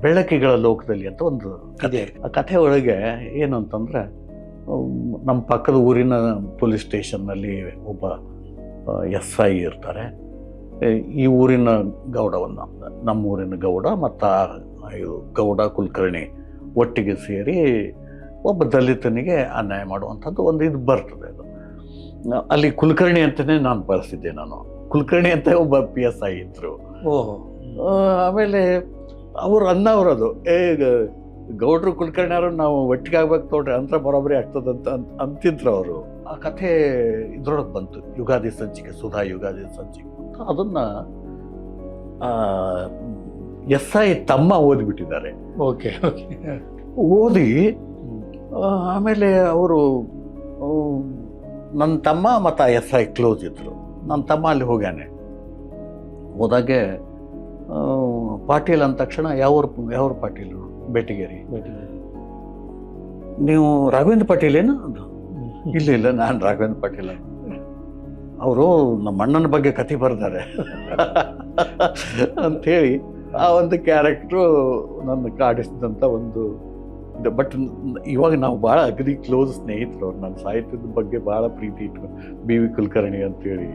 ಬೆಳಕಿಗಳ ಲೋಕದಲ್ಲಿ ಅಂತ ಒಂದು ಕಥೆ. ಆ ಕಥೆ ಒಳಗೆ ಏನು ಅಂತಂದ್ರೆ, ನಮ್ಮ ಪಕ್ಕದ ಊರಿನ ಪೊಲೀಸ್ ಸ್ಟೇಷನ್ನಲ್ಲಿ ಒಬ್ಬ SI ಇರ್ತಾರೆ. ಈ ಊರಿನ ಗೌಡವನ್ನು, ನಮ್ಮ ಊರಿನ ಗೌಡ ಮತ್ತು ಗೌಡ ಕುಲಕರ್ಣಿ ಒಟ್ಟಿಗೆ ಸೇರಿ ಒಬ್ಬ ದಲಿತನಿಗೆ ಅನ್ಯಾಯ ಮಾಡುವಂಥದ್ದು ಒಂದು ಇದು ಬರ್ತದೆ. ಅದು ಅಲ್ಲಿ ಕುಲಕರ್ಣಿ ಅಂತಲೇ ನಾನು ಬಳಸಿದ್ದೆ. ನಾನು ಕುಲಕರ್ಣಿ ಅಂತ ಒಬ್ಬ PSI ಇದ್ರು. ಆಮೇಲೆ ಅವರು ಅನ್ನೋರದು ಗೌಡ್ರು ಕುಲಕರ್ಣಿಯವರು ನಾವು ಒಟ್ಟಿಗೆ ಆಗ್ಬೇಕು ನೋಡ್ರಿ ಅಂತ ಬರೋಬ್ಬರಿ ಆಗ್ತದಂತ ಅಂತಿದ್ರು ಅವರು. ಆ ಕಥೆ ಇದ್ರೊಳಗೆ ಬಂತು, ಯುಗಾದಿ ಸಂಚಿಕೆ, ಸುಧಾ ಯುಗಾದಿ ಸಂಚಿಕೆ ಅಂತ. ಅದನ್ನ SI ತಮ್ಮ ಓದಿಬಿಟ್ಟಿದ್ದಾರೆ. ಓಕೆ. ಓದಿ ಆಮೇಲೆ ಅವರು, ನನ್ನ ತಮ್ಮ ಮತ್ತು SI ಕ್ಲೋಸ್ ಇದ್ರು. ನನ್ನ ತಮ್ಮ ಅಲ್ಲಿ ಹೋಗ್ಯಾನೆ. ಹೋದಾಗೆ ಪಾಟೀಲ್ ಅಂದ ತಕ್ಷಣ ಯಾವ ಪಾಟೀಲು? ಬೆಟಗೇರಿ. ನೀವು ರಾಘವೇಂದ್ರ ಪಾಟೀಲ್ ಏನು? ಇಲ್ಲ, ನಾನು ರಾಘವೇಂದ್ರ ಪಾಟೀಲ್. ಅವರು ನಮ್ಮ ಅಣ್ಣನ ಬಗ್ಗೆ ಕತೆ ಬರ್ತಾರೆ ಅಂಥೇಳಿ ಆ ಒಂದು ಕ್ಯಾರೆಕ್ಟ್ರು ನನ್ನ ಕಾಡಿಸಿದಂಥ ಒಂದು. ಬಟ್ ಇವಾಗ ನಾವು ಭಾಳ ಅಗದಿ ಕ್ಲೋಸ್ ಸ್ನೇಹಿತರು. ಅವ್ರು ನನ್ನ ಸಾಹಿತ್ಯದ ಬಗ್ಗೆ ಭಾಳ ಪ್ರೀತಿ ಇಟ್ರು, BV ಕುಲಕರ್ಣಿ ಅಂತೇಳಿ.